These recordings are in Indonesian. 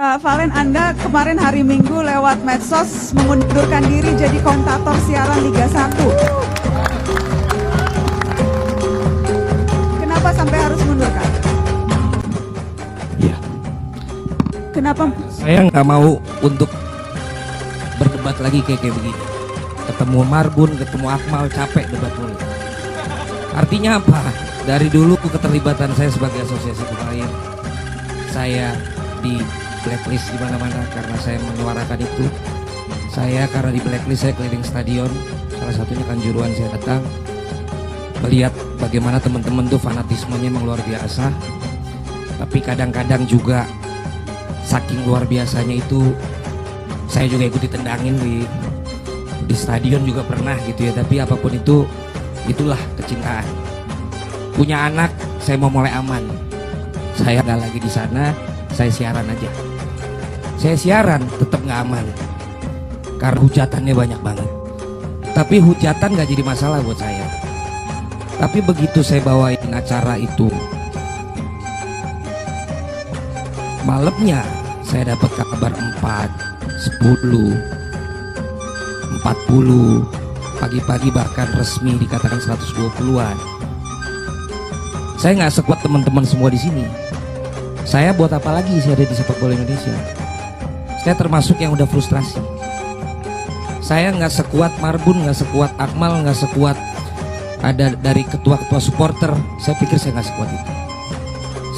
Valen, Anda kemarin hari Minggu lewat medsos mengundurkan diri jadi komentator siaran Liga 1. Kenapa sampai harus mengundurkan? Iya. Kenapa? Saya nggak mau untuk berdebat lagi kayak begini. Ketemu Marbun, ketemu Akmal, capek debat mulu. Artinya apa? Dari dulu keterlibatan saya sebagai asosiasi pemain, saya di blacklist di mana-mana karena saya menyuarakan itu. Saya karena di blacklist saya keliling stadion, salah satunya Kanjuruhan saya datang, melihat bagaimana teman-teman tuh fanatismenya memang luar biasa. Tapi kadang-kadang juga saking luar biasanya itu saya juga ikut ditendangin di stadion juga pernah gitu ya. Tapi apapun itu, itulah kecintaan. Punya anak, saya mau mulai aman. Saya nggak lagi di sana, saya siaran aja. Saya siaran tetap nggak aman karena hujatannya banyak banget. Tapi hujatan nggak jadi masalah buat saya. Tapi begitu saya bawain acara itu, malamnya saya dapat kabar 4, 10, 40, pagi-pagi bahkan resmi dikatakan 120-an. Saya nggak sekuat teman-teman semua di sini. Saya buat apa lagi saya ada di sepak bola Indonesia? Saya termasuk yang udah frustrasi. Saya nggak sekuat Marbun, nggak sekuat Akmal, nggak sekuat ada dari ketua-ketua supporter. Saya pikir saya nggak sekuat itu.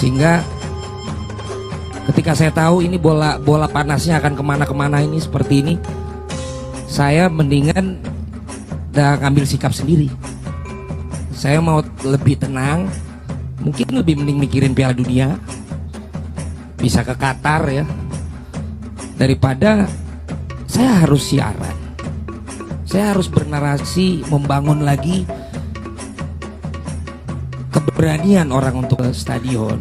Sehingga ketika saya tahu ini bola panasnya akan kemana-kemana ini seperti ini, saya mendingan udah ngambil sikap sendiri. Saya mau lebih tenang, mungkin lebih mending mikirin Piala Dunia, bisa ke Qatar ya, daripada saya harus siaran. Saya harus bernarasi, membangun lagi keberanian orang untuk ke stadion.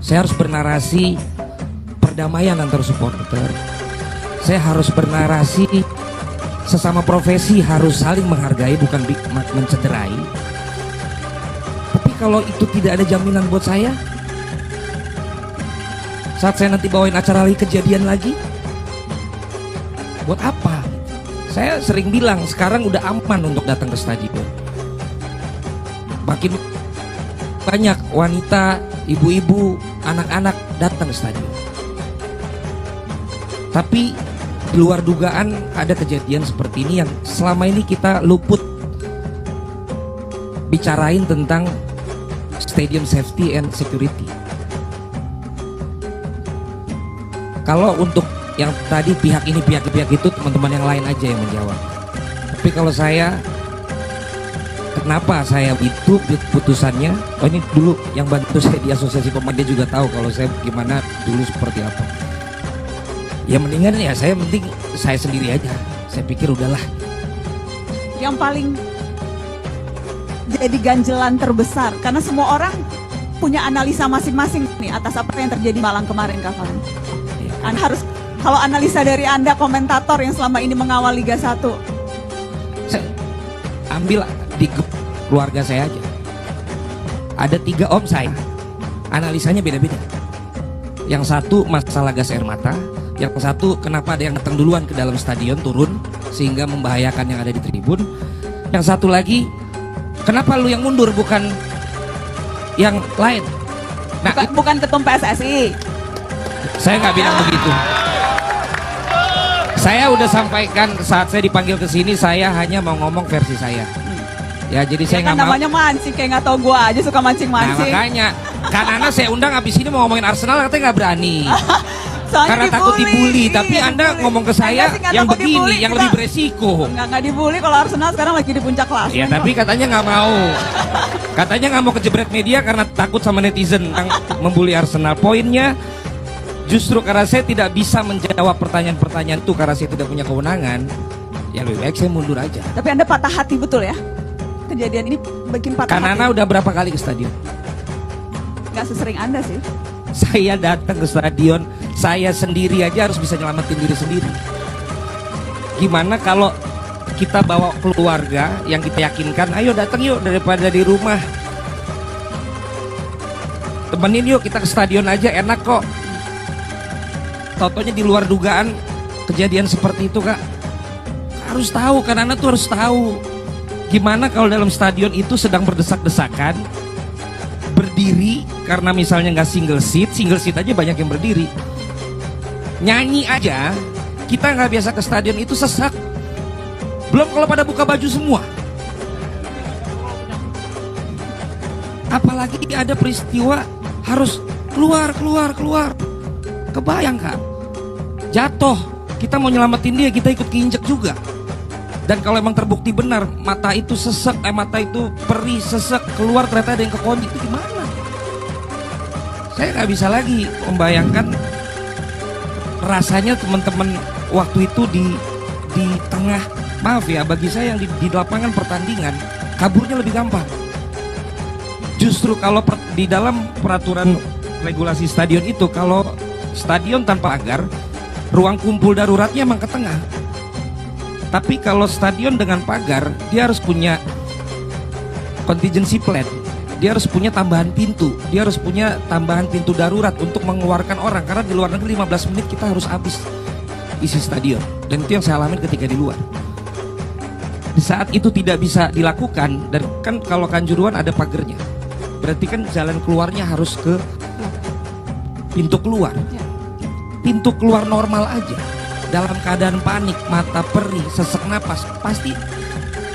Saya harus bernarasi perdamaian antar supporter. Saya harus bernarasi sesama profesi harus saling menghargai, bukan mencederai. Tapi kalau itu tidak ada jaminan buat saya, saat saya nanti bawain acara lagi kejadian lagi, buat apa? Saya sering bilang sekarang udah aman untuk datang ke stadion. Makin banyak wanita, ibu-ibu, anak-anak datang ke stadion. Tapi di luar dugaan ada kejadian seperti ini yang selama ini kita luput bicarain tentang stadium safety and security. Kalau untuk yang tadi pihak ini pihak itu teman-teman yang lain aja yang menjawab. Tapi kalau saya, kenapa saya itu putusannya? Oh, ini dulu yang bantu saya di asosiasi pemain, dia juga tahu kalau saya gimana dulu seperti apa. Ya mendingan ya saya penting saya sendiri aja. Saya pikir udahlah. Yang paling jadi ganjelan terbesar karena semua orang punya analisa masing-masing nih atas apa yang terjadi Malang kemarin, Kak Valen. Anda harus, kalau analisa dari Anda komentator yang selama ini mengawal Liga 1, saya ambil di grup keluarga saya aja. Ada 3 om saya, analisanya beda-beda. Yang satu masalah gas air mata, yang satu kenapa ada yang datang duluan ke dalam stadion turun sehingga membahayakan yang ada di tribun. Yang satu lagi, kenapa lu yang mundur bukan yang lain? Nah, bukan ketum PSSI. Saya nggak bilang begitu. Saya udah sampaikan saat saya dipanggil ke sini, saya hanya mau ngomong versi saya. Ya jadi saya nggak mau. Namanya mancing, kayak nggak tahu gua aja suka mancing-mancing. Nah makanya, karena saya undang abis ini mau ngomongin Arsenal, katanya nggak berani. Karena takut dibully. Tapi Anda ngomong ke saya yang begini, dibully, yang lebih beresiko. Nggak dibully kalau Arsenal sekarang lagi di puncak kelas. Ya tapi katanya nggak mau. Katanya nggak mau kejebret media karena takut sama netizen yang membuli Arsenal. Poinnya, justru karena saya tidak bisa menjawab pertanyaan-pertanyaan itu karena saya tidak punya kewenangan, ya lebih baik saya mundur aja. Tapi Anda patah hati betul ya? Kejadian ini bikin patah karena hati. Anda udah berapa kali ke stadion? Gak sesering Anda sih. Saya datang ke stadion, saya sendiri aja harus bisa nyelamatin diri sendiri. Gimana kalau kita bawa keluarga yang kita yakinkan, ayo datang yuk daripada di rumah. Temenin yuk kita ke stadion aja, enak kok. Tautonya di luar dugaan kejadian seperti itu, Kak. Harus tahu kan, anak tuh harus tahu gimana kalau dalam stadion itu sedang berdesak-desakan, berdiri karena misalnya nggak single seat aja banyak yang berdiri. Nyanyi aja, kita nggak biasa ke stadion itu sesak. Belum kalau pada buka baju semua. Apalagi ada peristiwa harus keluar. Kebayang, Kak? Jatuh, kita mau nyelamatin dia, kita ikut keinjek juga. Dan kalau emang terbukti benar mata itu sesek, mata itu perih, sesek, keluar ternyata ada yang kekunci, itu gimana? Saya nggak bisa lagi membayangkan rasanya teman-teman waktu itu di tengah, maaf ya, bagi saya yang di lapangan pertandingan kaburnya lebih gampang. Justru kalau di dalam peraturan regulasi stadion itu, kalau stadion tanpa pagar, ruang kumpul daruratnya emang ke tengah. Tapi kalau stadion dengan pagar, dia harus punya contingency plan. Dia harus punya tambahan pintu. Dia harus punya tambahan pintu darurat untuk mengeluarkan orang. Karena di luar negeri 15 menit kita harus habis isi stadion. Dan itu yang saya alami ketika di luar. Di saat itu tidak bisa dilakukan, dan kan kalau Kanjuruhan ada pagernya, berarti kan jalan keluarnya harus ke pintu keluar. Pintu keluar normal aja, dalam keadaan panik, mata perih, sesak napas, pasti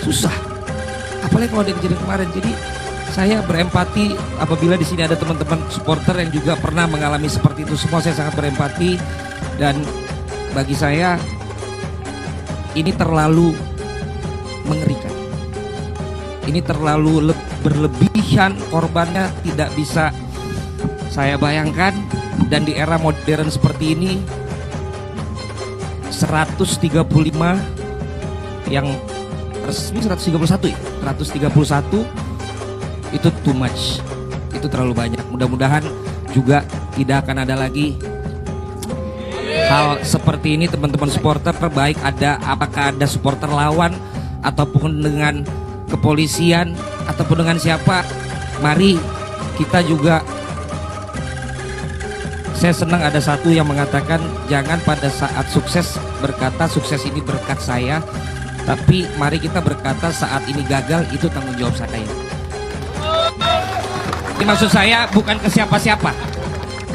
susah. Apalagi kalau ada kejadian kemarin. Jadi saya berempati apabila di sini ada teman-teman supporter yang juga pernah mengalami seperti itu semua. Saya sangat berempati, dan bagi saya ini terlalu mengerikan. Ini terlalu berlebihan, korbannya tidak bisa saya bayangkan. Dan di era modern seperti ini 135 yang resmi 131 ya, 131 itu too much, itu terlalu banyak. Mudah-mudahan juga tidak akan ada lagi hal seperti ini. Teman-teman supporter, terbaik apakah ada supporter lawan ataupun dengan kepolisian ataupun dengan siapa, mari kita juga. Saya senang ada satu yang mengatakan jangan pada saat sukses berkata sukses ini berkat saya, tapi mari kita berkata saat ini gagal itu tanggung jawab saya. Ini maksud saya bukan ke siapa-siapa,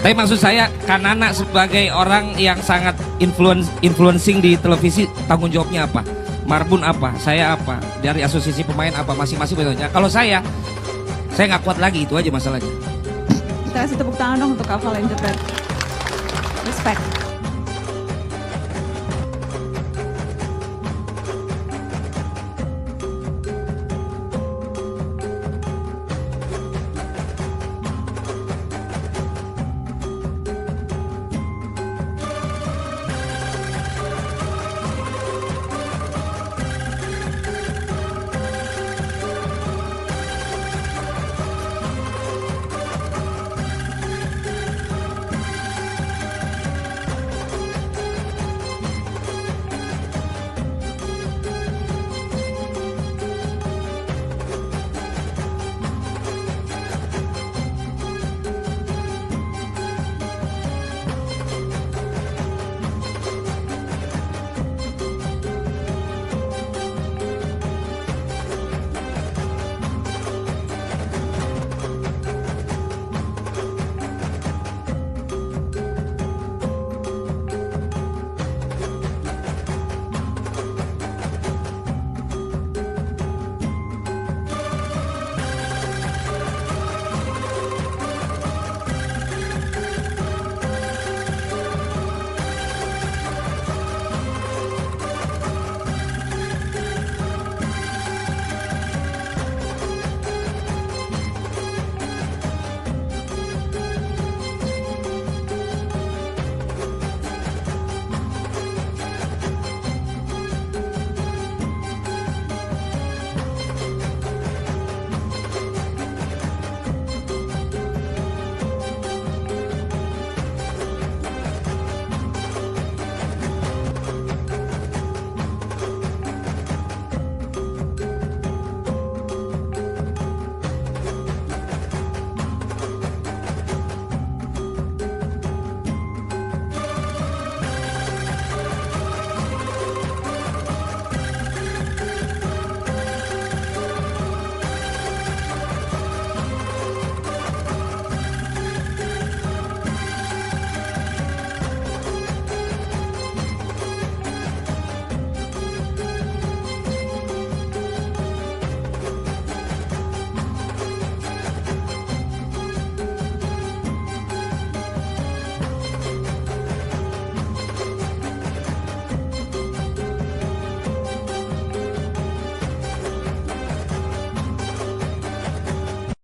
tapi maksud saya Kanana sebagai orang yang sangat influencing di televisi, tanggung jawabnya apa? Marbun apa? Saya apa? Dari asosiasi pemain apa? Masing-masing betulnya. Kalau saya nggak kuat lagi, itu aja masalahnya. Kita kasih tepuk tangan dong untuk Kak Valen Jebret. Respect.